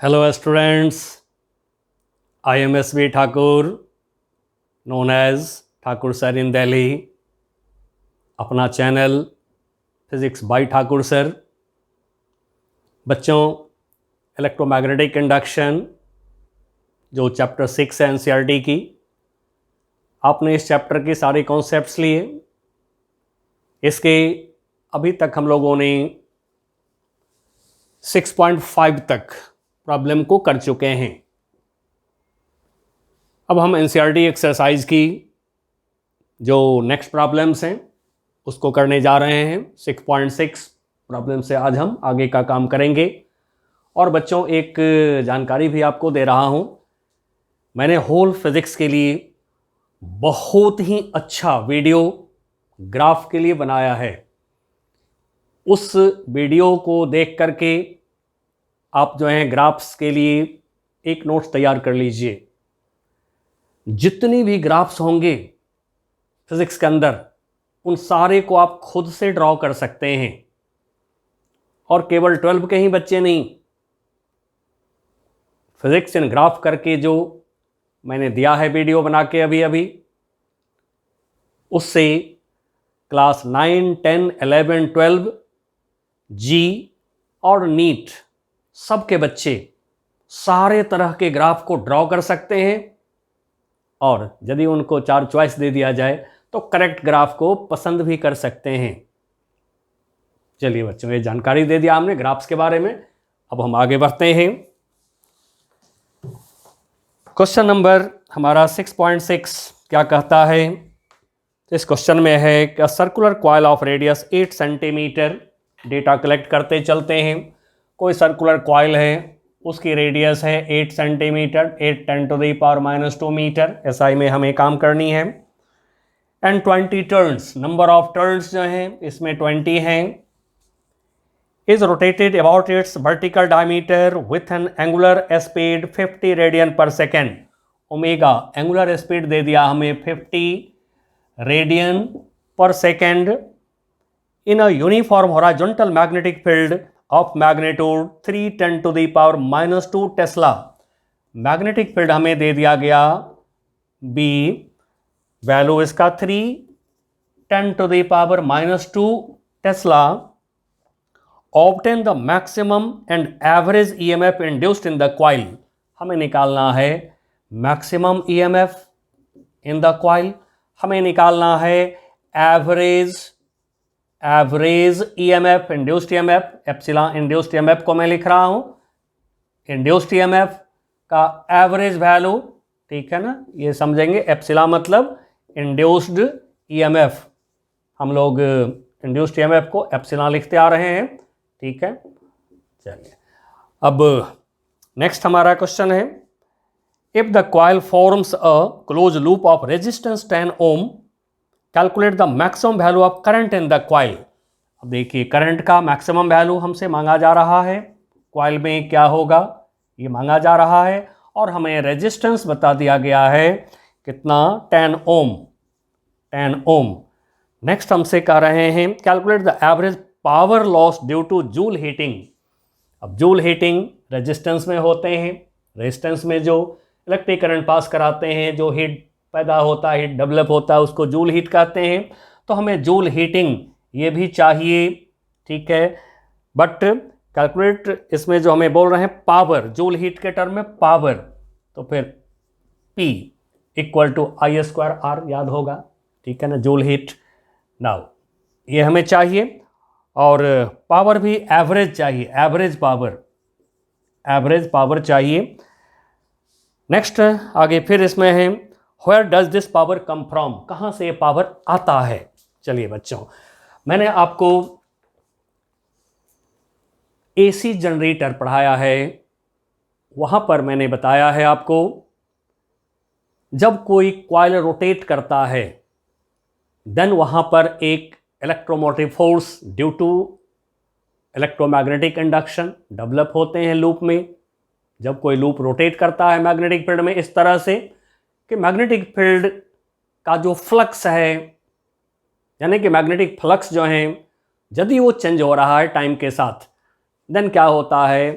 Hello students, I am S.V. Thakur, known as Thakur Sir in Delhi. अपना channel physics by Thakur sir. बच्चों, electromagnetic induction जो chapter 6 है NCERT की, आपने इस चैप्टर के सारे कॉन्सेप्ट्स लिए। इसके अभी तक हम लोगों ने 6.5 तक प्रॉब्लम को कर चुके हैं। अब हम एनसीईआरटी एक्सरसाइज की जो नेक्स्ट प्रॉब्लम्स हैं उसको करने जा रहे हैं। 6.6 प्रॉब्लम से आज हम आगे का काम करेंगे। और बच्चों, एक जानकारी भी आपको दे रहा हूं, मैंने होल फिज़िक्स के लिए बहुत ही अच्छा वीडियो ग्राफ के लिए बनाया है। उस वीडियो को देख करके आप जो हैं ग्राफ्स के लिए एक नोट्स तैयार कर लीजिए। जितनी भी ग्राफ्स होंगे फिज़िक्स के अंदर, उन सारे को आप खुद से ड्रॉ कर सकते हैं। और केवल 12 के ही बच्चे नहीं, फिज़िक्स इन ग्राफ करके जो मैंने दिया है वीडियो बना के अभी उससे क्लास 9, 10, 11, 12 जी और नीट सबके बच्चे सारे तरह के ग्राफ को ड्रॉ कर सकते हैं। और यदि उनको 4 चॉइस दे दिया जाए तो करेक्ट ग्राफ को पसंद भी कर सकते हैं। चलिए बच्चों, ये जानकारी दे दिया हमने ग्राफ्स के बारे में। अब हम आगे बढ़ते हैं। क्वेश्चन नंबर हमारा 6.6 क्या कहता है? इस क्वेश्चन में है कि circular coil of radius 8 centimetre, data collect करते चलते हैं। कोई सर्कुलर कॉइल है, उसकी रेडियस है 8 सेंटीमीटर, 8 10⁻⁻² मीटर। एसआई में हमें काम करनी है। And 20 turns, number of turns जो हैं इसमें 20 हैं। Is rotated about it's vertical diameter with an angular speed 50 radian पर सेकेंड। ओमेगा एंगुलर स्पीड दे दिया हमें 50 रेडियन पर second. In a uniform horizontal magnetic field of magnitude 3 10⁻² Tesla. Magnetic field हमें दे दिया गया बी, वैल्यू इसका 3 10⁻² Tesla. Obtain the maximum and average EMF induced in the coil. हमें निकालना है maximum EMF in the coil, हमें निकालना है average EMF, induced EMF. Epsilon induced EMF को मैं लिख रहा हूं, इंड्यूस्ड ईएमएफ का एवरेज वैल्यू, ठीक है ना, ये समझेंगे। एप्सिलॉन मतलब इंड्यूस्ड ईएमएफ, हम लोग इंड्यूस्ड ईएमएफ को एप्सिलॉन लिखते आ रहे हैं, ठीक है। चलिए अब नेक्स्ट हमारा क्वेश्चन है, if the coil forms a close loop of resistance 10 ohm, calculate the maximum value of current in the coil. अब देखिए, करंट का मैक्सिमम वैल्यू हमसे मांगा जा रहा है, कॉइल में क्या होगा ये मांगा जा रहा है। और हमें रेजिस्टेंस बता दिया गया है कितना, 10 ओम। नेक्स्ट हमसे कह रहे हैं calculate the average power loss due two joule heating. अब जूल हीटिंग रेजिस्टेंस में होते हैं, रेजिस्टेंस में जो इलेक्ट्रिक करंट पास कराते हैं, जो हीट पैदा होता है, हीट डेवलप होता है, उसको जूल हीट कहते हैं। तो हमें जूल हीटिंग ये भी चाहिए, ठीक है। बट कैलकुलेट इसमें जो हमें बोल रहे हैं पावर, जूल हीट के टर्म में पावर, तो फिर P = I²R याद होगा, ठीक है ना, जूल हीट। नाउ ये हमें चाहिए। और पावर भी एवरेज चाहिए, एवरेज पावर चाहिए। नेक्स्ट आगे फिर इसमें है where does this power come from, कहाँ से ये पावर आता है। चलिए बच्चों, मैंने आपको एसी जनरेटर पढ़ाया है, वहां पर मैंने बताया है आपको, जब कोई कॉइल रोटेट करता है देन वहां पर एक electromotive force due to electromagnetic induction develop होते हैं लूप में। जब कोई लूप रोटेट करता है मैग्नेटिक फील्ड में इस तरह से कि मैग्नेटिक फील्ड का जो फ्लक्स है, यानी कि मैग्नेटिक फ्लक्स जो है, यदि वो चेंज हो रहा है टाइम के साथ, देन क्या होता है,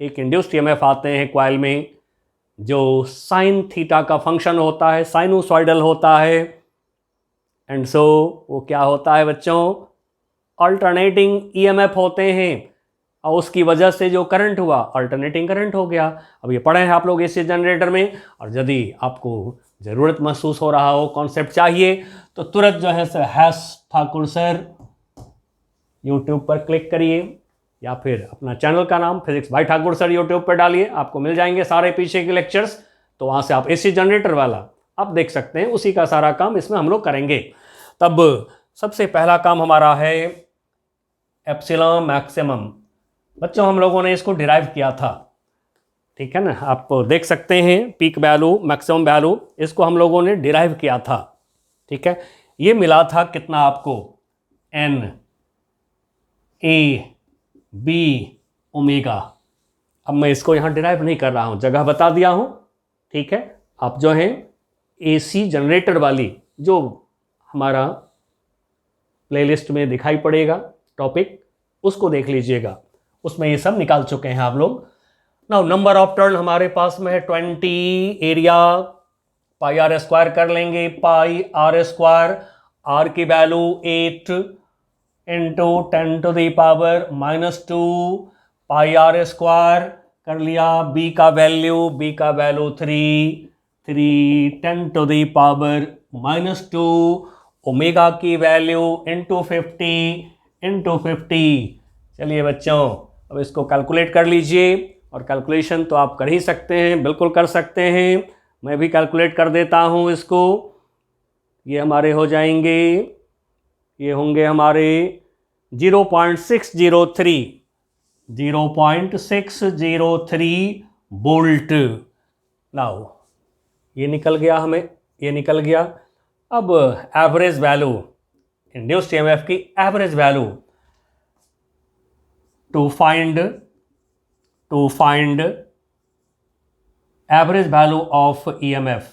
एक इंड्यूस्ड ईएमएफ आते हैं कॉइल में जो साइन थीटा का फंक्शन होता है, साइनोसॉइडल होता है। एंड सो वो क्या होता है बच्चों, अल्टरनेटिंग ईएमएफ होते हैं और उसकी वजह से जो करंट हुआ अल्टरनेटिंग करंट हो गया। अब ये पढ़े हैं आप लोग एसी जनरेटर में, और यदि आपको ज़रूरत महसूस हो रहा हो, कॉन्सेप्ट चाहिए, तो तुरंत जो है sir hash Thakur sir YouTube पर क्लिक करिए, या फिर अपना चैनल का नाम physics bye Thakur sir YouTube पर डालिए, आपको मिल जाएंगे सारे पीछे के लेक्चर्स। तो वहाँ से आप एसी जनरेटर वाला आप देख सकते हैं, उसी का सारा काम इसमें हम लोग करेंगे। तब सबसे पहला काम हमारा है एप्सिलॉन मैक्सिमम। बच्चों हम लोगों ने इसको डिराइव किया था, ठीक है ना, आप देख सकते हैं पीक वैल्यू मैक्सिमम वैल्यू, इसको हम लोगों ने डिराइव किया था, ठीक है। ये मिला था कितना आपको, एन ए बी ओमेगा। अब मैं इसको यहाँ डिराइव नहीं कर रहा हूँ, जगह बता दिया हूँ, ठीक है। आप जो हैं एसी जनरेटर वाली जो हमारा प्लेलिस्ट में दिखाई पड़ेगा टॉपिक, उसको देख लीजिएगा, उसमें ये सब निकाल चुके हैं आप लोग। नाउ नंबर ऑफ टर्न हमारे पास में है 20, एरिया पाई आर स्क्वायर कर लेंगे, पाई आर स्क्वायर, आर की value 8 into 10⁻⁻², pi r square कर लिया, बी का वैल्यू 3 10⁻⁻², ओमेगा की वैल्यू इंटू 50। चलिए बच्चों अब इसको कैलकुलेट कर लीजिए, और कैलकुलेशन तो आप कर ही सकते हैं, बिल्कुल कर सकते हैं, मैं भी कैलकुलेट कर देता हूँ इसको। ये हमारे हो जाएंगे, ये होंगे हमारे 0.603 वोल्ट। नाउ ये निकल गया, हमें ये निकल गया। अब एवरेज वैल्यू, इंड्यूस्ड ईएमएफ की average value to find average value of EMF.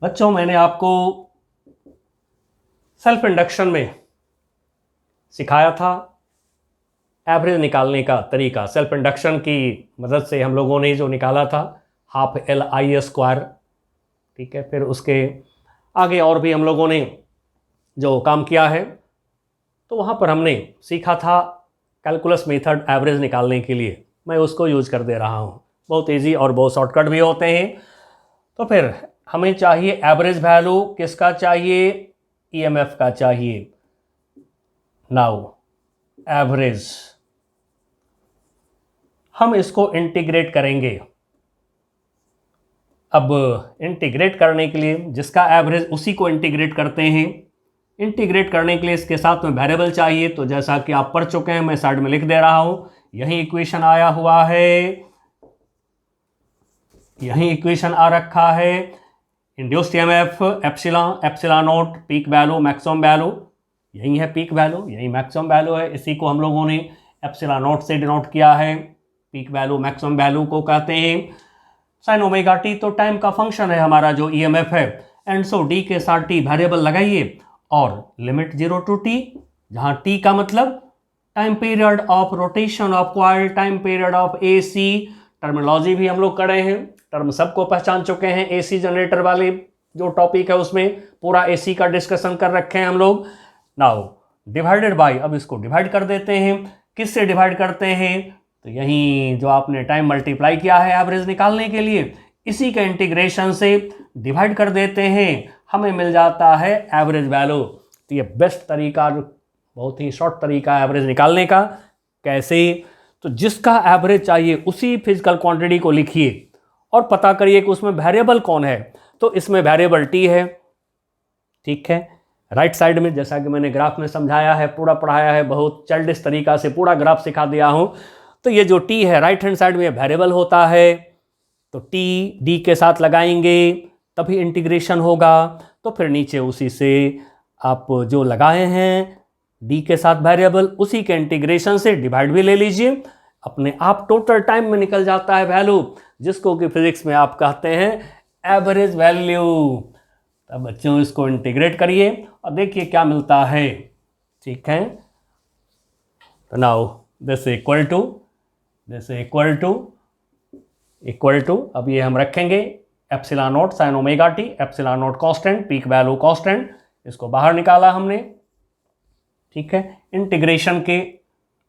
बच्चों मैंने आपको सेल्फ इंडक्शन में सिखाया था एवरेज निकालने का तरीका। सेल्फ इंडक्शन की मदद से हम लोगों ने जो निकाला था ½ Li², ठीक है। फिर उसके आगे और भी हम लोगों ने जो काम किया है, तो वहाँ पर हमने सीखा था कैलकुलस मेथड एवरेज निकालने के लिए, मैं उसको यूज कर दे रहा हूँ, बहुत इजी और बहुत शॉर्टकट भी होते हैं। तो फिर हमें चाहिए एवरेज वैल्यू, किसका चाहिए, ईएमएफ का चाहिए। नाउ एवरेज, हम इसको इंटीग्रेट करेंगे। अब इंटीग्रेट करने के लिए जिसका एवरेज उसी को इंटीग्रेट करते हैं। इंटीग्रेट करने के लिए इसके साथ में वेरिएबल चाहिए, तो जैसा कि आप पढ़ चुके हैं, मैं साइड में लिख दे रहा हूं, यही इक्वेशन आया हुआ है, यही इक्वेशन आ रखा है। Induced EMF epsilon not, peak value maximum value, यही है पीक वैल्यू, यही मैक्सिमम वैल्यू है, इसी को हम लोगों ने एप्सिलॉन नॉट से डिनोट किया है। पीक वैल्यू मैक्सिमम वैल्यू को कहते हैं साइन ओमेगा टी, तो टाइम का फंक्शन है हमारा जो ईएमएफ है। एंड सो डी के साथ टी वेरिएबल लगाइए और लिमिट 0 to t, जहां t का मतलब time period of rotation of coil, time period of AC. Terminology भी हम लोग करे हैं, टर्म सबको पहचान चुके हैं। एसी जनरेटर वाले जो टॉपिक है उसमें पूरा एसी का डिस्कशन कर रखे हैं हम लोग। नाउ डिवाइडेड बाय, अब इसको डिवाइड कर देते हैं। किससे डिवाइड करते हैं, तो यहीं जो आपने टाइम मल्टीप्लाई किया है एवरेज निकालने के लिए, इसी के इंटीग्रेशन से डिवाइड कर देते हैं, हमें मिल जाता है एवरेज वैल्यू। तो ये बेस्ट तरीका, बहुत ही शॉर्ट तरीका एवरेज निकालने का। कैसे, तो जिसका एवरेज चाहिए उसी फिजिकल क्वांटिटी को लिखिए और पता करिए कि उसमें वेरिएबल कौन है। तो इसमें वेरिएबल टी है, ठीक है। राइट साइड में जैसा कि मैंने ग्राफ में समझाया है, पूरा पढ़ाया है, बहुत चाइल्डिश तरीका से पूरा ग्राफ सिखा दिया हूं। तो ये जो टी है राइट हैंड साइड में वेरिएबल होता है, तो टी डी के साथ लगाएंगे तभी इंटीग्रेशन होगा। तो फिर नीचे उसी से आप जो लगाए हैं डी के साथ वेरिएबल, उसी के इंटीग्रेशन से डिवाइड भी ले लीजिए, अपने आप टोटल टाइम में निकल जाता है वैल्यू, जिसको कि फिजिक्स में आप कहते हैं एवरेज वैल्यू। तब बच्चों इसको इंटीग्रेट करिए और देखिए क्या मिलता है, ठीक है। तो now this equal to this equal to अब ये हम रखेंगे epsilon naught sine omega t, epsilon naught constant, peak value constant, इसको बाहर निकाला हमने, ठीक है। इंटीग्रेशन के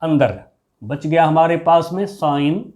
अंदर बच गया हमारे पास में sine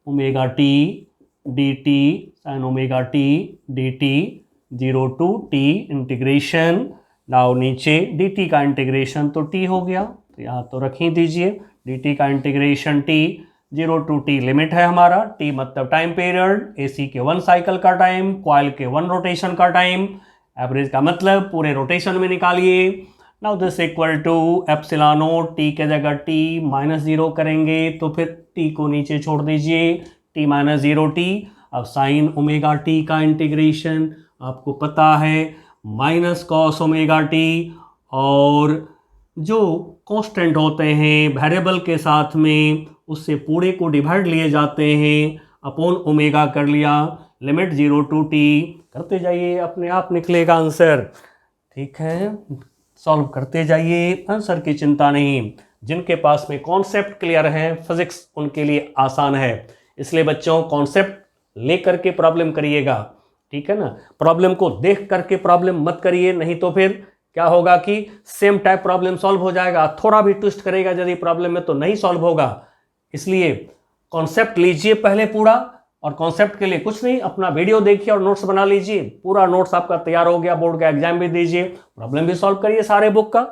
omega t d t, sine omega t d t, 0 to t integration. Now नीचे डी टी का इंटीग्रेशन तो टी हो गया, तो यहाँ तो रख ही दीजिए, डी टी का integration t, 0 to t limit है हमारा, टी मतलब टाइम पीरियड, एसी के 1 साइकिल का टाइम, कॉइल के 1 रोटेशन का टाइम, एवरेज का मतलब पूरे रोटेशन में निकालिए। Now this equal to epsilon naught, t के जगह टी -0 करेंगे तो फिर टी को नीचे छोड़ दीजिए, टी -0 टी। अब साइन ओमेगा टी का इंटीग्रेशन आपको पता है माइनस कॉस ओमेगा टी, और जो कांस्टेंट होते हैं वेरिएबल के साथ में उससे पूरे को डिवाइड लिए जाते हैं, अपॉन ओमेगा कर लिया, लिमिट 0 टू टी, करते जाइए अपने आप निकलेगा आंसर, ठीक है। सॉल्व करते जाइए, आंसर की चिंता नहीं। जिनके पास में कॉन्सेप्ट क्लियर है फिजिक्स उनके लिए आसान है, इसलिए बच्चों कॉन्सेप्ट लेकर के प्रॉब्लम करिएगा, ठीक है ना। प्रॉब्लम को देख करके प्रॉब्लम मत करिए, नहीं तो फिर क्या होगा कि सेम टाइप प्रॉब्लम सॉल्व हो जाएगा, थोड़ा भी ट्विस्ट करेगा यदि प्रॉब्लम में तो नहीं सॉल्व होगा। इसलिए कॉन्सेप्ट लीजिए पहले पूरा, और कॉन्सेप्ट के लिए कुछ नहीं, अपना वीडियो देखिए और नोट्स बना लीजिए, पूरा नोट्स आपका तैयार हो गया, बोर्ड का एग्जाम भी दीजिए, प्रॉब्लम भी सॉल्व करिए सारे बुक का।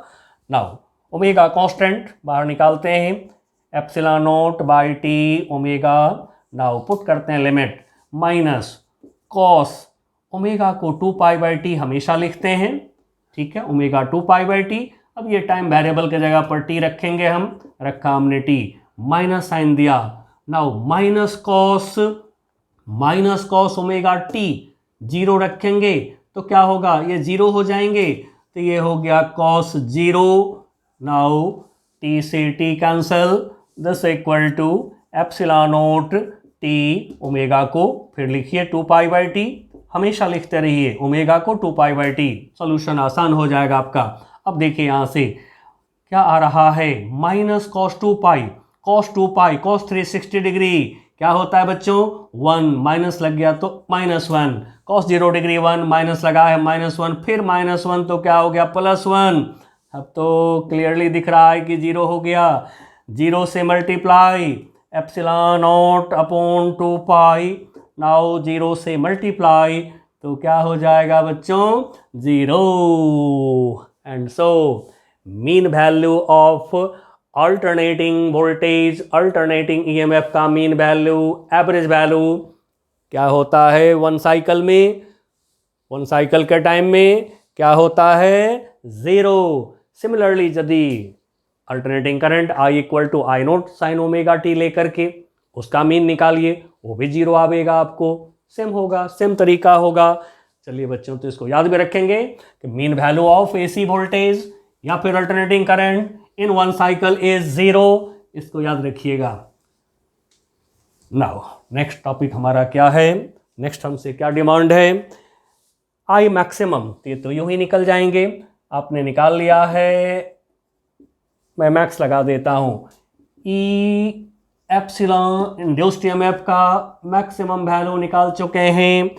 नाउ ओमेगा कांस्टेंट बाहर निकालते हैं, epsilon not by T omega, now put करते हैं लिमिट माइनस कॉस ओमेगा को 2 पाई बाई टी हमेशा लिखते हैं, ठीक है, ओमेगा 2 पाई बाई टी। अब ये टाइम वेरिएबल के जगह पर टी रखेंगे हम, रखा हमने टी, माइनस साइन दिया, now minus cos omega T, 0 रखेंगे तो क्या होगा, ये 0 हो जाएंगे, तो ये हो गया कॉस 0, नाउ टी से t cancel, this equal to epsilon naught t omega को फिर लिखिए 2 पाई बाई टी, हमेशा लिखते रहिए ओमेगा को 2 पाई बाई टी, सोल्यूशन आसान हो जाएगा आपका। अब देखिए यहाँ से क्या आ रहा है, माइनस कॉस 2 पाई, कॉस 2 पाई कॉस 360 डिग्री क्या होता है बच्चों, 1, माइनस लग गया तो -1, कॉस 0 डिग्री 1, माइनस लगा है -1, फिर -1 तो क्या हो गया +1। अब तो क्लियरली दिख रहा है कि 0 हो गया, 0 से multiply epsilon not upon 2 pi, now 0 से मल्टीप्लाई तो क्या हो जाएगा बच्चों, 0। And so mean value of alternating voltage, alternating EMF का मीन वैल्यू, एवरेज वैल्यू क्या होता है 1 साइकिल में, 1 साइकिल के टाइम में क्या होता है, 0। सिमिलरली यदि alternating current I equal to I naught sine omega t लेकर के उसका मीन निकालिए, वो भी 0 आवेगा आपको, सेम होगा, सेम तरीका होगा। चलिए बच्चों तो इसको याद भी रखेंगे कि mean value of AC voltage या फिर alternating current in 1 cycle is 0, इसको याद रखिएगा। नाउ नेक्स्ट टॉपिक हमारा क्या है, नेक्स्ट हमसे क्या डिमांड है, आई मैक्सिमम, ये तो यूं ही निकल जाएंगे, आपने निकाल लिया है, मैं मैक्स लगा देता हूं, ई एप्सिलॉन इंड्यूस्ड ईएमएफ का मैक्सिमम वैल्यू निकाल चुके हैं,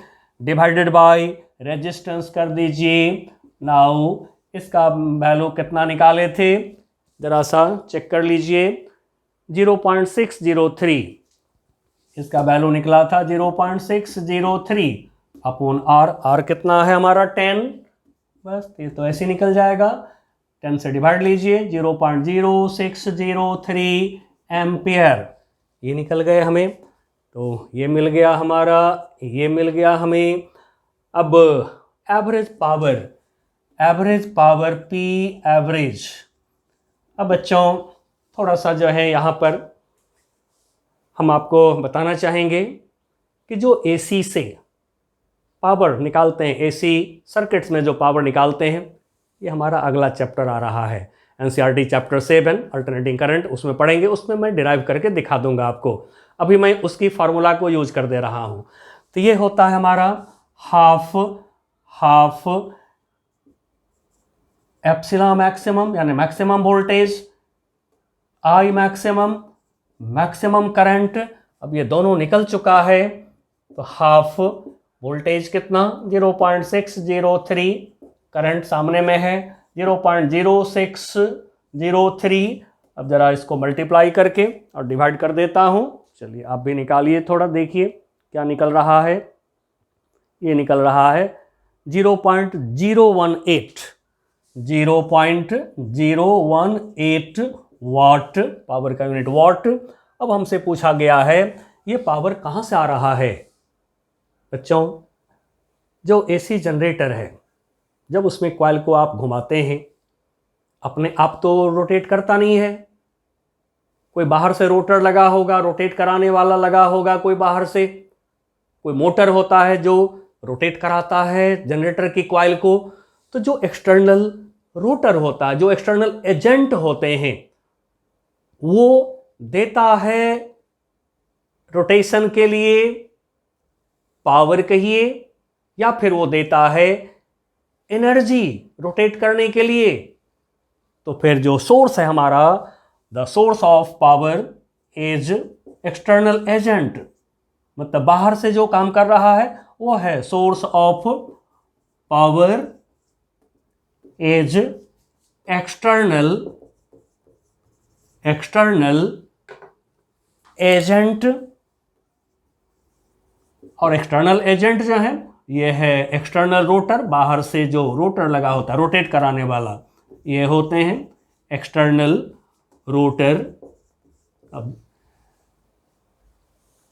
डिवाइडेड बाय रेजिस्टेंस कर दीजिए। नाउ इसका वैल्यू कितना निकाले थे, जरा सा चेक कर लीजिए, 0.603, इसका वैल्यू निकला था 0.603 अपॉन आर कितना है हमारा 10, बस ये तो ऐसे निकल जाएगा, 10 से डिवाइड लीजिए, 0.0603 एम्पियर, ये निकल गए हमें, तो ये मिल गया हमारा, ये मिल गया हमें। अब एवरेज पावर पी एवरेज, अब बच्चों थोड़ा सा जो है यहाँ पर हम आपको बताना चाहेंगे कि जो एसी से पावर निकालते हैं, एसी सर्किट्स में जो पावर निकालते हैं, ये हमारा अगला चैप्टर आ रहा है, एनसीईआरटी चैप्टर 7 अल्टरनेटिंग करंट, उसमें पढ़ेंगे, उसमें मैं डिराइव करके दिखा दूंगा आपको, अभी मैं उसकी फार्मूला को यूज कर दे रहा हूँ। तो ये होता है हमारा हाफ एप्सिलॉन मैक्सिमम यानी maximum voltage, I maximum maximum current, अब ये दोनों निकल चुका है, तो हाफ वोल्टेज कितना 0.603, करंट सामने में है 0.0603। अब जरा इसको मल्टीप्लाई करके और डिवाइड कर देता हूँ। चलिए आप भी निकालिए, थोड़ा देखिए क्या निकल रहा है। ये निकल रहा है 0.018 वाट, पावर का यूनिट वाट। अब हमसे पूछा गया है ये पावर कहाँ से आ रहा है। बच्चों, जो एसी जनरेटर है, जब उसमें कॉइल को आप घुमाते हैं, अपने आप तो रोटेट करता नहीं है, कोई बाहर से रोटर लगा होगा, रोटेट कराने वाला लगा होगा, कोई बाहर से कोई मोटर होता है जो रोटेट कराता है जनरेटर की कॉइल को। तो जो एक्सटर्नल रोटर होता है, जो एक्सटर्नल एजेंट होते हैं, वो देता है रोटेशन के लिए पावर कहिए, या फिर वो देता है एनर्जी रोटेट करने के लिए। तो फिर जो सोर्स है हमारा, the source of power is external agent, मतलब बाहर से जो काम कर रहा है वो है source of power is external agent. और एक्सटर्नल एजेंट जो है ये है एक्सटर्नल रोटर, बाहर से जो रोटर लगा होता है रोटेट कराने वाला, ये होते हैं एक्सटर्नल रोटर। अब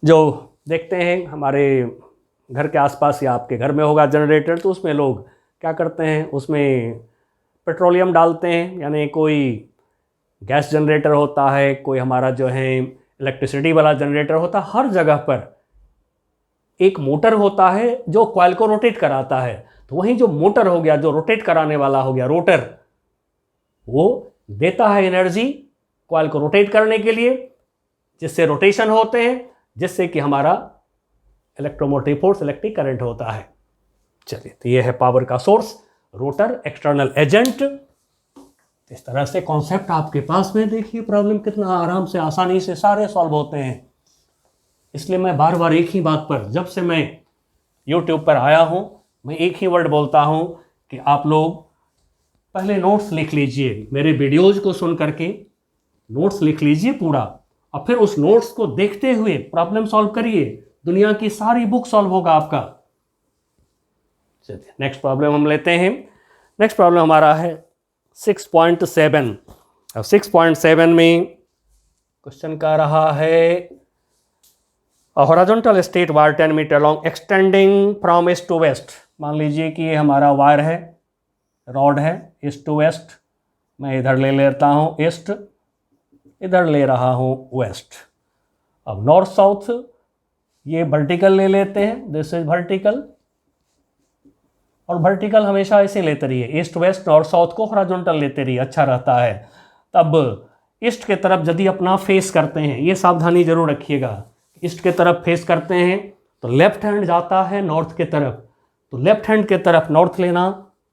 जो देखते हैं हमारे घर के आसपास या आपके घर में होगा जनरेटर, तो उसमें लोग क्या करते हैं, उसमें पेट्रोलियम डालते हैं, यानी कोई गैस जनरेटर होता है, कोई हमारा जो है इलेक्ट्रिसिटी वाला जनरेटर होता है। हर जगह पर एक मोटर होता है जो कॉइल को रोटेट कराता है। तो वहीं जो मोटर हो गया, जो रोटेट कराने वाला हो गया रोटर, वो देता है एनर्जी कॉइल को रोटेट करने के लिए, जिससे रोटेशन होते हैं, जिससे कि हमारा इलेक्ट्रोमोटिव फोर्स, इलेक्ट्रिक करंट होता है। चलिए, तो ये है पावर का सोर्स, रोटर, एक्सटर्नल एजेंट। इस तरह से कॉन्सेप्ट आपके पास में, देखिए प्रॉब्लम कितना आराम से, आसानी से सारे सॉल्व होते हैं। इसलिए मैं बार बार एक ही बात पर, जब से मैं YouTube पर आया हूँ, मैं एक ही वर्ड बोलता हूँ कि आप लोग पहले नोट्स लिख लीजिए, मेरे वीडियोज़ को सुन करके नोट्स लिख लीजिए पूरा, और फिर उस नोट्स को देखते हुए प्रॉब्लम सॉल्व करिए। दुनिया की सारी बुक सॉल्व होगा आपका। चलिए नेक्स्ट प्रॉब्लम हम लेते हैं। नेक्स्ट प्रॉब्लम हमारा है 6.7। अब 6.7 में क्वेश्चन का रहा है A horizontal straight wire 10 meter long extending from east to west. मान लीजिए कि ये हमारा वायर है, रॉड है, ईस्ट टू वेस्ट। मैं इधर ले लेता हूँ ईस्ट, इधर ले रहा हूँ वेस्ट। अब नॉर्थ साउथ ये वर्टिकल ले लेते हैं, दिस इज वर्टिकल, और वर्टिकल हमेशा ऐसे लेते रहिए, ईस्ट वेस्ट नॉर्थ साउथ को हॉरिजॉन्टल लेते रहिए, अच्छा रहता है। तब ईस्ट के तरफ यदि अपना फेस करते हैं, ये सावधानी जरूर रखिएगा, ईस्ट के तरफ फेस करते हैं तो लेफ्ट हैंड जाता है नॉर्थ के तरफ, तो लेफ्ट हैंड के तरफ नॉर्थ लेना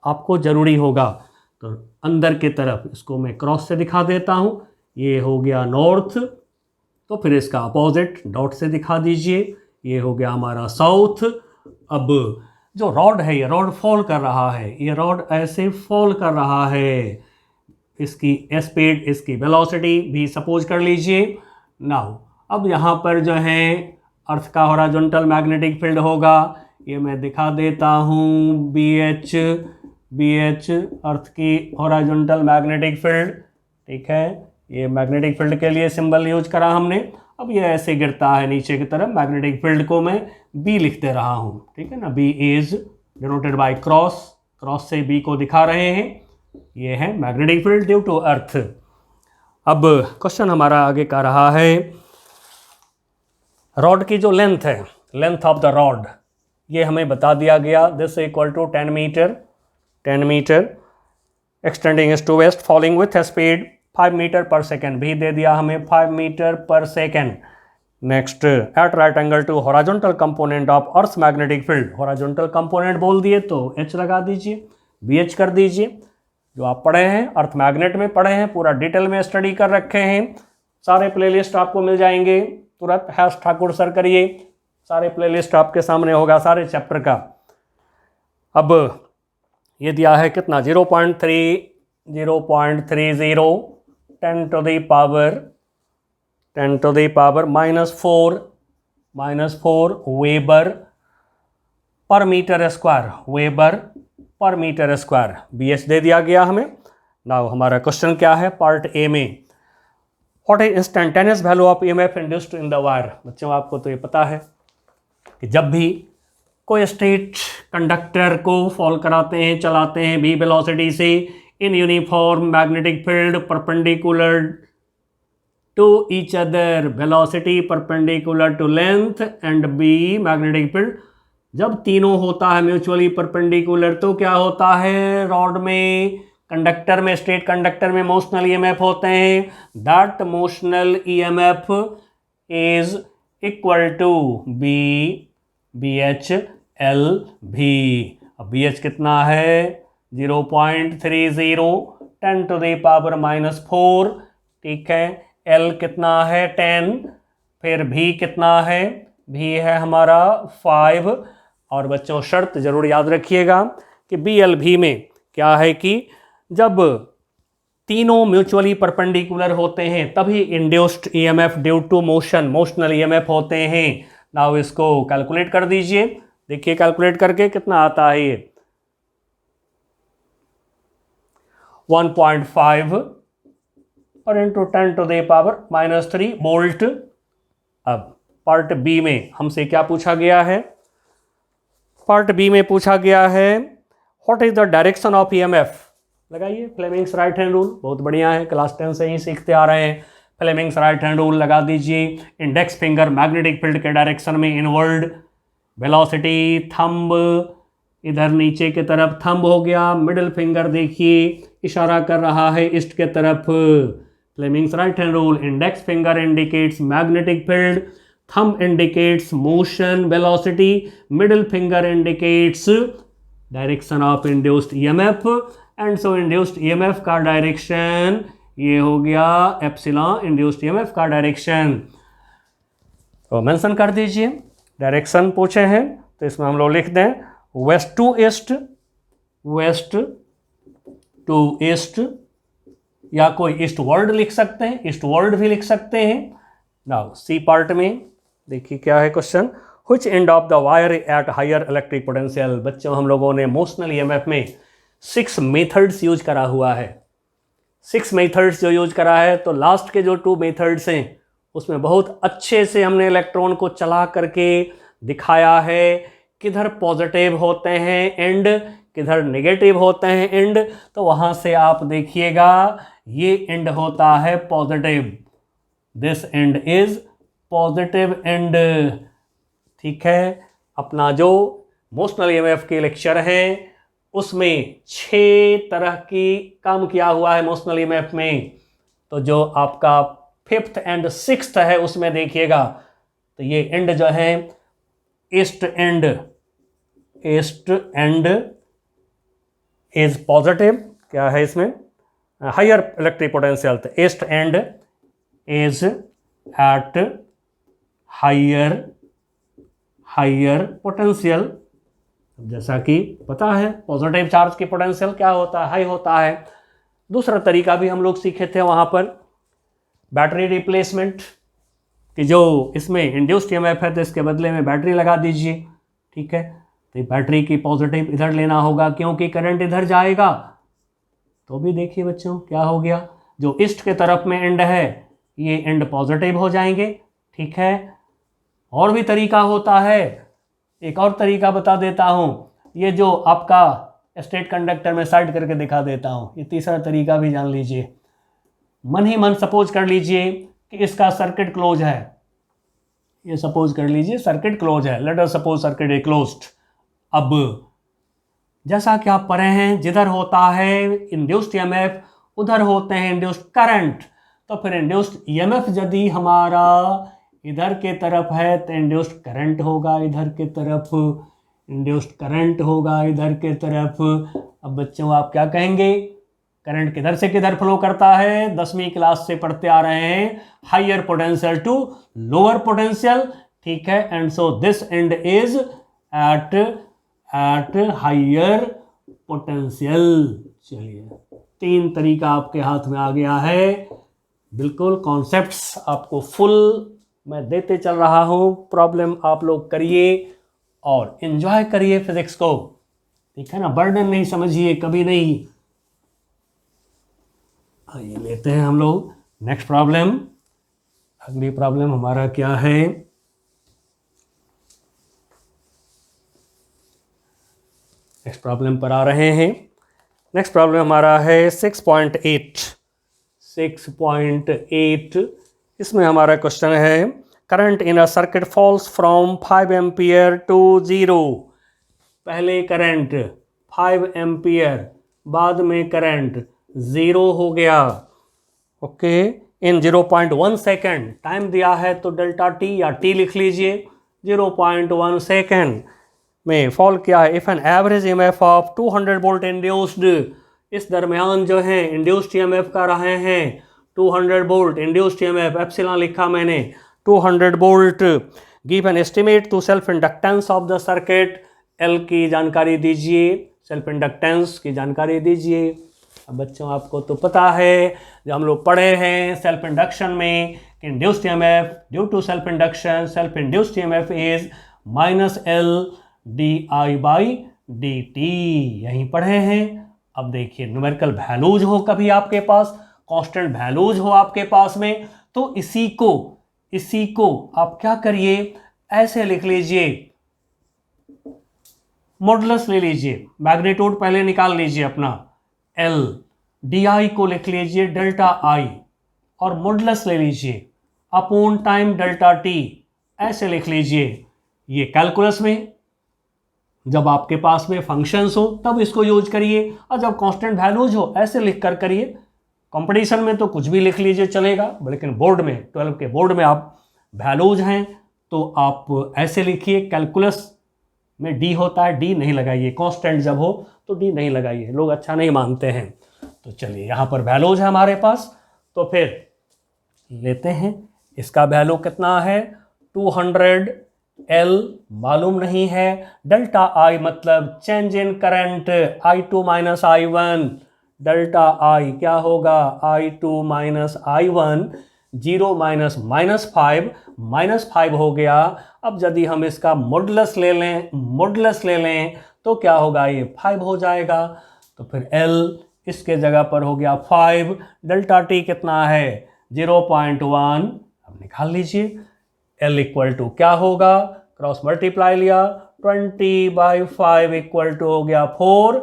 आपको जरूरी होगा। तो अंदर के तरफ, इसको मैं क्रॉस से दिखा देता हूँ, ये हो गया नॉर्थ, तो फिर इसका अपोजिट डॉट से दिखा दीजिए, ये हो गया हमारा साउथ। अब जो रॉड है, ये रॉड फॉल कर रहा है, ये रॉड ऐसे फॉल कर रहा है, इसकी स्पीड, इसकी वेलोसिटी भी सपोज कर लीजिए। नाउ अब यहाँ पर जो है अर्थ का हॉरिजॉन्टल मैग्नेटिक फील्ड होगा, ये मैं दिखा देता हूँ, BH अर्थ की हॉरिजॉन्टल मैग्नेटिक फील्ड, ठीक है। ये मैग्नेटिक फील्ड के लिए सिंबल यूज करा हमने। अब ये ऐसे गिरता है नीचे की तरफ, मैग्नेटिक फील्ड को मैं B लिख दे रहा हूँ, ठीक है ना। B is denoted by cross, cross से B को दिखा रहे हैं, ये है magnetic field due to earth. अब क्वेश्चन हमारा आगे का रहा है, रॉड की जो लेंथ है, लेंथ ऑफ द रॉड, ये हमें बता दिया गया, this equal to 10 meter extending east to west falling with speed 5 meter per second, भी दे दिया हमें 5 meter per second. Next, at right angle to horizontal component of earth magnetic field, horizontal component बोल दिए तो H लगा दीजिए, BH कर दीजिए। जो आप पढ़े हैं, अर्थ मैग्नेट में पढ़े हैं, पूरा डिटेल में स्टडी कर रखे हैं, सारे प्लेलिस्ट आपको मिल जाएंगे, तुरंत हैश ठाकुर सर करिए, सारे प्लेलिस्ट आपके सामने होगा सारे चैप्टर का। अब ये दिया है कितना 0.30 10 to the power -4 weber per meter square, BH दे दिया गया हमें। नाउ हमारा क्वेश्चन क्या है पार्ट ए में, what is instantaneous value of EMF induced in the wire. बच्चों आपको तो ये पता है कि जब भी कोई स्टेट कंडक्टर को फॉल कराते हैं, चलाते हैं v वेलोसिटी से in uniform magnetic field perpendicular to each other, velocity perpendicular to length and b magnetic field, जब तीनों होता है म्यूचुअली परपेंडिकुलर तो क्या होता है, रॉड में, कंडक्टर में, स्टेट कंडक्टर में मोशनल EMF होते हैं, that motional EMF is equal to BH LV। अब BH कितना है 0.30 10 to the power -4, ठीक है। L कितना है 10, फिर V कितना है, V है हमारा 5। और बच्चों शर्त जरूर याद रखिएगा कि BLV में क्या है कि जब तीनों म्यूचुअली परपेंडिकुलर होते हैं तभी induced EMF due to motional EMF होते हैं। नाउ इसको कैलकुलेट कर दीजिए, देखिए कैलकुलेट करके कितना आता है ये 1.5 और into 10 to the power -3 volt. अब पार्ट बी में हमसे क्या पूछा गया है, पार्ट बी में पूछा गया है what is the direction of EMF। लगाइए फ्लेमिंग्स राइट हैंड रूल, बहुत बढ़िया है, क्लास 10 से ही सीखते आ रहे हैं। फ्लेमिंग्स राइट हैंड रूल लगा दीजिए, इंडेक्स फिंगर मैग्नेटिक फील्ड के डायरेक्शन में इनवर्ड, वेलोसिटी थंब इधर नीचे की तरफ थंब हो गया, मिडिल फिंगर देखिए इशारा कर रहा है ईस्ट के तरफ। Fleming's right hand rule, index finger indicates magnetic field, thumb indicates motion velocity, middle finger indicates direction of induced EMF, and so induced EMF का डायरेक्शन ये हो गया एप्सिलॉन, इंड्यूस्ड EMF का डायरेक्शन तो मेंशन कर दीजिए। डायरेक्शन पूछे हैं तो इसमें हम लोग लिख दें वेस्ट टू ईस्ट, या कोई ईस्टवर्ड लिख सकते हैं, ईस्टवर्ड भी लिख सकते हैं। नाउ सी पार्ट में देखिए क्या है question, which end of the wire at higher electric potential. बच्चों हम लोगों ने मोशनल EMF में 6 मेथड्स यूज करा हुआ है, 6 मेथड्स जो यूज करा है, तो लास्ट के जो 2 मेथड्स हैं उसमें बहुत अच्छे से हमने इलेक्ट्रॉन को चला करके दिखाया है किधर पॉजिटिव होते हैं एंड, किधर नेगेटिव होते हैं एंड। तो वहाँ से आप देखिएगा ये एंड होता है positive, this end is positive and, ठीक है। अपना जो मोशनल EMF के लेक्चर हैं उसमें 6 तरह की काम किया हुआ है मोशनल EMF में, तो जो आपका 5th एंड 6th है उसमें देखिएगा तो ये एंड जो है ईस्ट एंड इज पॉजिटिव, क्या है इसमें हायर इलेक्ट्रिक पोटेंशियल, तो east end is at higher potential. जैसा कि पता है पॉजिटिव चार्ज की पोटेंशियल क्या होता है, हाई होता है। दूसरा तरीका भी हम लोग सीखे थे वहाँ पर बैटरी रिप्लेसमेंट, कि जो इसमें इंड्यूस्ड EMF है तो इसके बदले में बैटरी लगा दीजिए, ठीक है। तो बैटरी की पॉजिटिव इधर लेना होगा क्योंकि करंट इधर जाएगा, तो भी देखिए बच्चों क्या हो गया, जो ईस्ट के तरफ में एंड है ये एंड पॉजिटिव हो जाएंगे, ठीक है। और भी तरीका होता है, एक और तरीका बता देता हूँ, ये जो आपका स्टेट कंडक्टर में साइड करके दिखा देता हूँ, ये तीसरा तरीका भी जान लीजिए। मन ही मन सपोज कर लीजिए कि इसका सर्किट क्लोज है, ये सपोज कर लीजिए सर्किट क्लोज है, let us suppose circuit is closed. अब जैसा कि आप पढ़े हैं जिधर होता है इंड्यूस्ड EMF उधर होते हैं इंड्यूस्ड करंट, तो फिर इंड्यूस्ड EMF यदि हमारा इधर के तरफ है तो इंड्यूस्ड करंट होगा इधर के तरफ, इंड्यूस्ड करंट होगा इधर के तरफ। अब बच्चों आप क्या कहेंगे, करंट किधर से किधर फ्लो करता है, 10वीं क्लास से पढ़ते आ रहे हैं, higher potential to lower potential, ठीक है। And so this end is at higher potential. चलिए 3 तरीका आपके हाथ में आ गया है, बिल्कुल कॉन्सेप्ट्स आपको फुल मैं देते चल रहा हूं। प्रॉब्लम आप लोग करिए और एंजॉय करिए फिजिक्स को, ठीक है ना, बर्डन नहीं समझिए कभी नहीं। आइए लेते हैं हम लोग नेक्स्ट प्रॉब्लम। अगली प्रॉब्लम हमारा क्या है, नेक्स्ट प्रॉब्लम पर आ रहे हैं। नेक्स्ट प्रॉब्लम हमारा है 6.8। इसमें हमारा क्वेश्चन है current in a circuit falls from 5 ampere to 0। पहले करंट 5 एम्पियर, बाद में करंट 0 हो गया, ओके, इन 0.1 सेकेंड। टाइम दिया है तो डेल्टा टी या टी लिख लीजिए। 0.1 सेकेंड में फॉल किया है। If an average EMF of 200 volt induced, इस दरमियान जो है इंड्यूस्ड ईएमएफ का रहे हैं 200 वोल्ट इंड्यूस्ड ईएमएफ, एप्सिलॉन लिखा मैंने 200 volt. Give an estimate to self inductance of the circuit. L की जानकारी दीजिए, सेल्फ इंडक्टेंस की जानकारी दीजिए। अब बच्चों आपको तो पता है, जब हम लोग पढ़े हैं सेल्फ इंडक्शन में, induced EMF due to self induction, self induced EMF is -L di/dt, यहीं पढ़े हैं। अब देखिए न्यूमेरिकल वैल्यूज हो कभी आपके पास, कांस्टेंट वैल्यूज हो आपके पास में, तो इसी को आप क्या करिए, ऐसे लिख लीजिए, मॉडुलस ले लीजिए, मैग्नीट्यूड पहले निकाल लीजिए अपना, L di को लिख लीजिए डेल्टा I और मॉडुलस ले लीजिए अपॉन टाइम डेल्टा t, ऐसे लिख लीजिए। ये कैलकुलस में जब आपके पास में फंक्शंस हो तब इसको यूज करिए, और जब कांस्टेंट वैल्यूज हो ऐसे लिख कर करिए। कंपटीशन में तो कुछ भी लिख लीजिए चलेगा, लेकिन बोर्ड में 12 के बोर्ड में आप वैल्यूज हैं तो आप ऐसे लिखिए। कैलकुलस में डी होता है, डी नहीं लगाइए, कांस्टेंट जब हो तो डी नहीं लगाइए, लोग अच्छा नहीं मानते हैं। तो चलिए यहाँ पर वैल्यूज है हमारे पास, तो फिर लेते हैं। इसका वैल्यू कितना है 200, L मालूम नहीं है, डेल्टा I मतलब change in current I2 minus I1, delta I क्या होगा I2 माइनस I1, 0 माइनस -5 हो गया। अब यदि हम इसका मॉडुलस ले लें तो क्या होगा, ये 5 हो जाएगा। तो फिर L इसके जगह पर हो गया 5, डेल्टा T कितना है 0.1, अब निकाल लीजिए। L इक्वल टू क्या होगा, क्रॉस मल्टीप्लाई लिया, 20/5 इक्वल टू हो गया 4,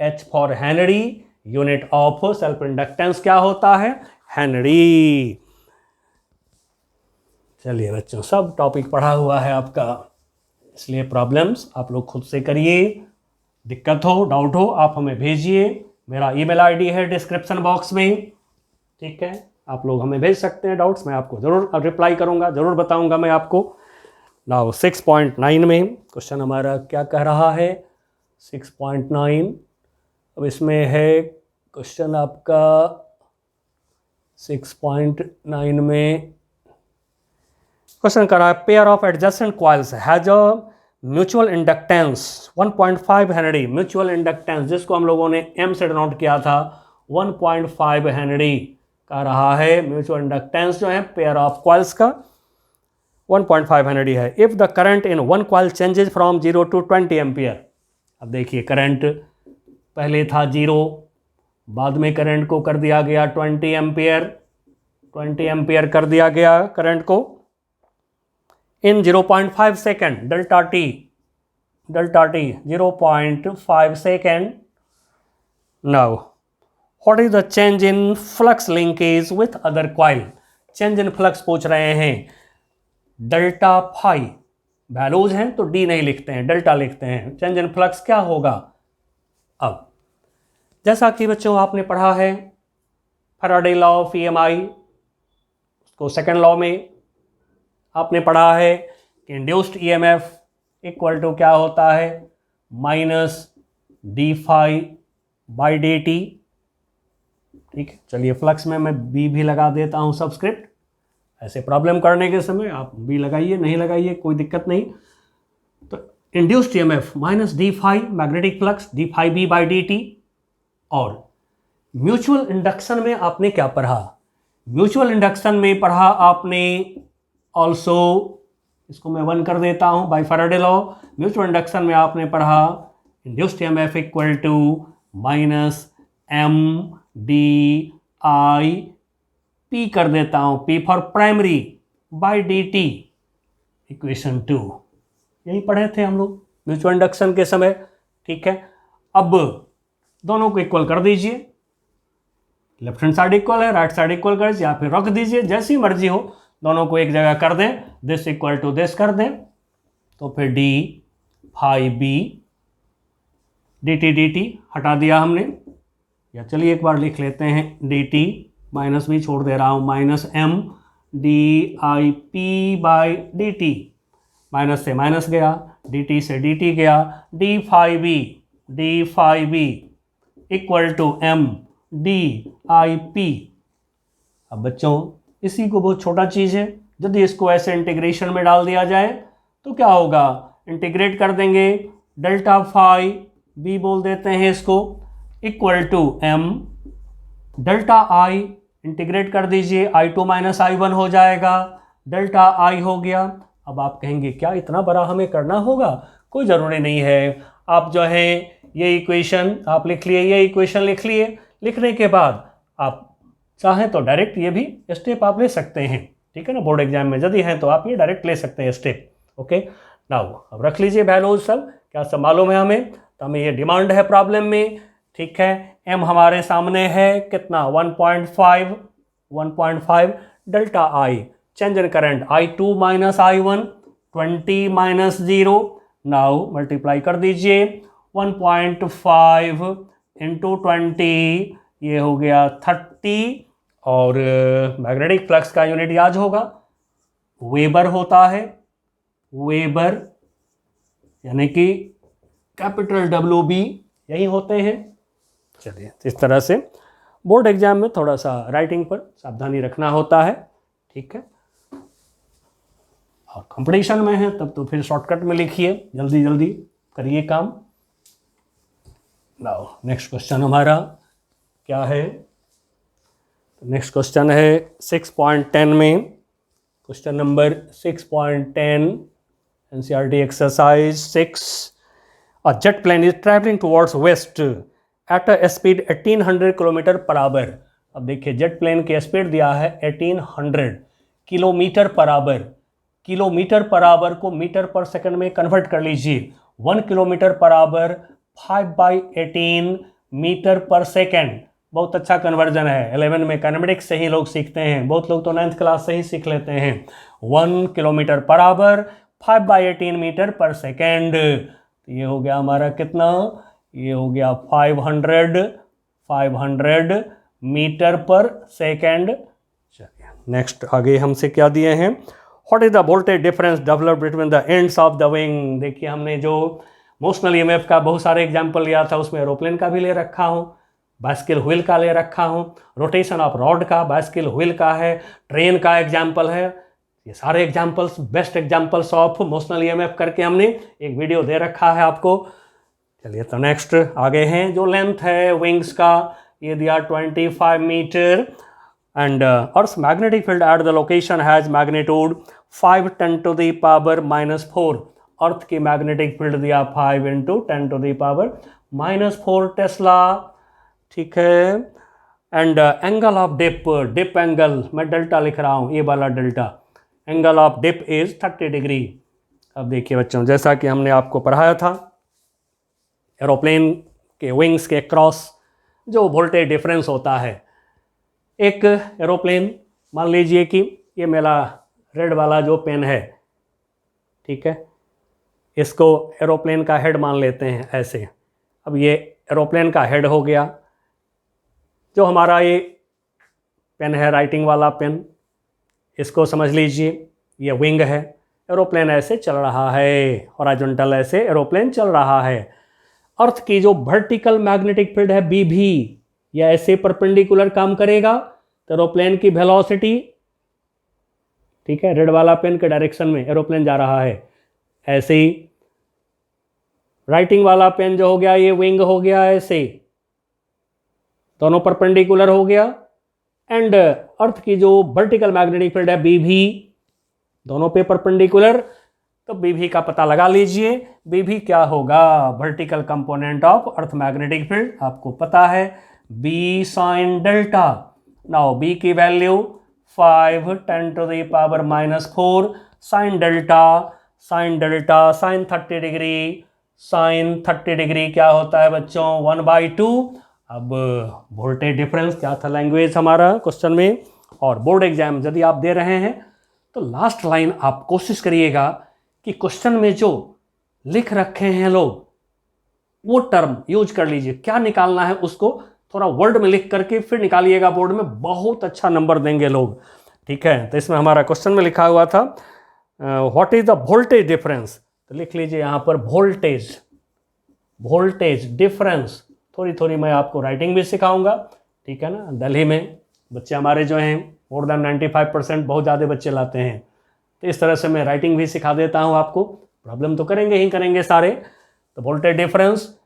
H for Henry, unit of self inductance क्या होता है, हेनरी। चलिए बच्चों सब टॉपिक पढ़ा हुआ है आपका, इसलिए प्रॉब्लम्स आप लोग खुद से करिए। दिक्कत हो, डाउट हो, आप हमें भेजिए। मेरा ईमेल आईडी है डिस्क्रिप्शन बॉक्स में, ठीक है, आप लोग हमें भेज सकते हैं डाउट्स, मैं आपको ज़रूर रिप्लाई करूंगा, ज़रूर बताऊंगा मैं आपको। नाउ 6.9 में क्वेश्चन हमारा क्या कह रहा है, 6.9। अब इसमें है क्वेश्चन आपका 6.9 में क्वेश्चन कर रहा है, pair of adjacent coils has a mutual inductance 1.5 Henry. Mutual inductance जिसको हम लोगों ने M से डिनोट किया था 1.5 हेनरी का रहा है। म्यूचुअल इंडक्टेंस जो है पेयर ऑफ कॉइल्स का 1.5 हेनरी है। If the current in one coil changes from 0 to 20 ampere. अब देखिए करंट पहले था 0, बाद में करंट को कर दिया गया 20 एम्पियर कर दिया गया करंट को। इन 0.5 second delta T 0.5 second. Now what is the change in flux linkage with other coil. Change in flux पूछ रहे हैं, डेल्टा फाई वैल्यूज हैं तो डी नहीं लिखते हैं, डेल्टा लिखते हैं। चेंज इन फ्लक्स क्या होगा। अब जैसा कि बच्चों आपने पढ़ा है फैराडे लॉ ऑफ EMI, उसको सेकेंड लॉ में आपने पढ़ा है कि इंड्यूस्ड EMF इक्वल टू क्या होता है -d∅/dt। ठीक है, चलिए फ्लक्स में मैं बी भी लगा देता हूँ सब्सक्रिप्ट। ऐसे प्रॉब्लम करने के समय आप बी लगाइए, नहीं लगाइए कोई दिक्कत नहीं। तो induced EMF minus d phi magnetic flux d phi b by D t. और म्यूचुअल इंडक्शन में आपने क्या पढ़ा? म्यूचुअल इंडक्शन में पढ़ा आपने ऑल्सो, इसको मैं 1 कर देता हूं by Faraday law. Mutual induction में आपने पढ़ा induced EMF equal to minus M D I P कर देता हूं, P for primary by d t equation 2। यही पढ़े थे हम लोग म्यूचुअल इंडक्शन के समय। ठीक है, अब दोनों को इक्वल कर दीजिए, लेफ्ट हैंड साइड इक्वल है, राइट साइड इक्वल कर या फिर रख दीजिए, जैसी मर्जी हो, दोनों को एक जगह कर दें, दिस इक्वल टू दिस कर दें, तो फिर d phi b d t हटा दिया हमने। या चलिए एक बार लिख लेते हैं, डी टी माइनस भी छोड़ दे रहा हूं, minus M D I P by D T, minus से माइनस गया, डी टी से डी टी गया, D phi B equal to M D I P. अब बच्चों इसी को बहुत छोटा चीज़ है, यदि इसको ऐसे इंटीग्रेशन में डाल दिया जाए तो क्या होगा? इंटीग्रेट कर देंगे, डेल्टा फाई बी बोल देते हैं इसको, equal to M delta I, integrate कर दीजिए, I2 माइनस I1 हो जाएगा, डेल्टा आई हो गया। अब आप कहेंगे क्या इतना बड़ा हमें करना होगा? कोई ज़रूरी नहीं है। आप जो है ये इक्वेशन आप लिख लिए, ये इक्वेशन लिख लिए, लिखने के बाद आप चाहें तो डायरेक्ट ये भी स्टेप आप ले सकते हैं। ठीक है ना, बोर्ड एग्जाम में यदि हैं तो आप ये डायरेक्ट ले सकते हैं स्टेप। ओके, नाउ अब रख लीजिए वैल्यूज सब, क्या सब मालूम है हमें? तो हमें ये डिमांड है प्रॉब्लम में। ठीक है, एम हमारे सामने है कितना? 1.5 delta I, change in current I2 minus I1 20 minus 0। Now multiply कर दीजिए, 1.5 इंटू 20 ये हो गया 30। और मैग्नेटिक फ्लक्स का यूनिट याद होगा, वेबर होता है, वेबर यानी कि कैपिटल WB यही होते हैं। चलिए, इस तरह से बोर्ड एग्जाम में थोड़ा सा राइटिंग पर सावधानी रखना होता है। ठीक है, और कंपटीशन में है तब तो फिर शॉर्टकट में लिखिए, जल्दी जल्दी करिए काम। नाउ नेक्स्ट क्वेश्चन हमारा क्या है? नेक्स्ट क्वेश्चन है 6.10 में, question number 6.10 NCERT exercise 6। A jet plane is traveling towards west at a speed 1800 kilometre per hour. अब देखिए जेट प्लेन की स्पीड दिया है 1800 kilometre per hour. Kilometre per hour को मीटर पर सेकंड में कन्वर्ट कर लीजिए। 1 किलोमीटर पर आवर 5/18 मीटर पर सेकंड। बहुत अच्छा कन्वर्जन है, 11 में काइनेमेटिक्स से ही लोग सीखते हैं, बहुत लोग तो 9th क्लास से ही सीख लेते हैं। 1 kilometre per hour 5/18 metre per second, तो ये हो गया हमारा कितना? ये हो गया 500 मीटर पर सेकेंड। चलिए नेक्स्ट आगे हमसे क्या दिए हैं? What is the voltage difference develop between the ends of the wing. देखिए हमने जो मोशनल ईएमएफ का बहुत सारे एग्जाम्पल लिया था, उसमें एरोप्लेन का भी ले रखा हूँ, बाइसिकल व्हील का ले रखा हूँ, रोटेशन ऑफ रॉड का, बाइसिकल व्हील का है, ट्रेन का एग्जाम्पल है। ये सारे examples best examples of motional EMF करके हमने एक वीडियो दे रखा है आपको। चलिए तो नेक्स्ट आगे हैं, जो लेंथ है विंग्स का ये दिया 25 metre and earth magnetic field at the location has magnitude 5 10 to the power -4। Earth की मैग्नेटिक फील्ड दिया 5 × 10 to the power -4 टेस्ला। ठीक है, and angle of dip, dip angle मैं डेल्टा लिख रहा हूँ, ये वाला delta, angle of dip is 30 degree. अब देखिए बच्चों, जैसा कि हमने आपको पढ़ाया था, एरोप्लेन के विंग्स के क्रॉस जो वोल्टेज डिफरेंस होता है, एक एरोप्लेन मान लीजिए कि ये मेरा रेड वाला जो पेन है, ठीक है, इसको एरोप्लेन का हेड मान लेते हैं ऐसे। अब ये एरोप्लेन का हेड हो गया, जो हमारा ये पेन है राइटिंग वाला पेन, इसको समझ लीजिए ये विंग है, एरोप्लेन ऐसे चल रहा है, हॉरिजॉन्टल ऐसे एरोप्लेन चल रहा है। अर्थ की जो वर्टिकल मैग्नेटिक फील्ड है बी भी, या ऐसे परपेंडिकुलर काम करेगा तो एरोप्लेन की वेलोसिटी, ठीक है, रेड वाला पेन के डायरेक्शन में एरोप्लेन जा रहा है, ऐसे ही राइटिंग वाला पेन जो हो गया ये विंग हो गया, ऐसे दोनों परपेंडिकुलर हो गया। एंड अर्थ की जो वर्टिकल मैग्नेटिक फील्ड है बी भी, दोनों पे परपेंडिकुलर, तो बी भी का पता लगा लीजिए। बी भी क्या होगा, vertical component of earth magnetic field, आपको पता है B sine delta. Now B की value 5 10 to the power -4 sine delta, sine delta sine 30 degree, sine 30 degree क्या होता है बच्चों 1/2। अब वोल्टेज डिफरेंस क्या था लैंग्वेज हमारा क्वेश्चन में। और बोर्ड एग्जाम यदि आप दे रहे हैं तो लास्ट लाइन आप कोशिश करिएगा कि क्वेश्चन में जो लिख रखे हैं लोग वो टर्म यूज कर लीजिए, क्या निकालना है उसको थोड़ा वर्ड में लिख करके फिर निकालिएगा, बोर्ड में बहुत अच्छा नंबर देंगे लोग, ठीक है। तो इसमें हमारा क्वेश्चन में लिखा हुआ था what is the voltage difference, तो लिख लीजिए यहाँ पर वोल्टेज, वोल्टेज डिफरेंस। थोड़ी थोड़ी मैं आपको राइटिंग भी सिखाऊंगा, ठीक है ना। दिल्ली में बच्चे हमारे जो हैं मोर देन 95% बहुत ज़्यादा बच्चे लाते हैं, तो इस तरह से मैं राइटिंग भी सिखा देता हूँ आपको। प्रॉब्लम तो करेंगे ही करेंगे सारे। तो वोल्टेज डिफरेंस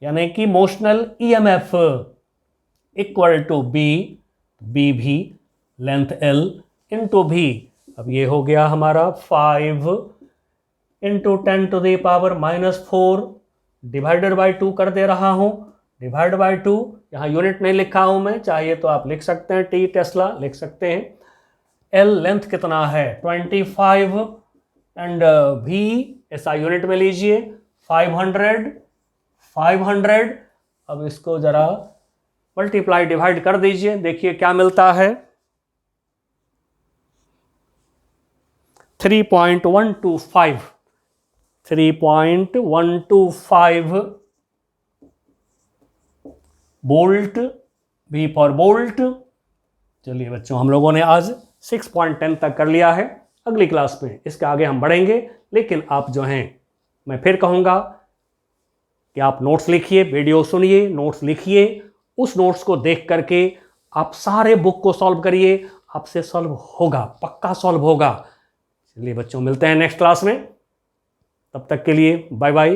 यानी कि motional EMF equal to B, B भी लेंथ एल इंटू भी। अब ये हो गया हमारा 5 into 10 to the power -4 divided by 2 कर दे रहा हूँ, डिवाइड बाई 2। यहाँ यूनिट नहीं लिखा हूँ मैं, चाहिए तो आप लिख सकते हैं, टी टेस्ला लिख सकते हैं। एल लेंथ कितना है 25 एंड भी ऐसा यूनिट में लीजिए 500। अब इसको जरा मल्टीप्लाई डिवाइड कर दीजिए, देखिए क्या मिलता है 3.125 बोल्ट, बी फॉर बोल्ट। चलिए बच्चों हम लोगों ने आज 6.10 तक कर लिया है। अगली क्लास में इसके आगे हम बढ़ेंगे, लेकिन आप जो हैं मैं फिर कहूँगा कि आप नोट्स लिखिए, वीडियो सुनिए, नोट्स लिखिए, उस नोट्स को देख करके आप सारे बुक को सॉल्व करिए, आपसे सॉल्व होगा, पक्का सॉल्व होगा। चलिए बच्चों मिलते हैं नेक्स्ट क्लास में, तब तक के लिए बाय बाय।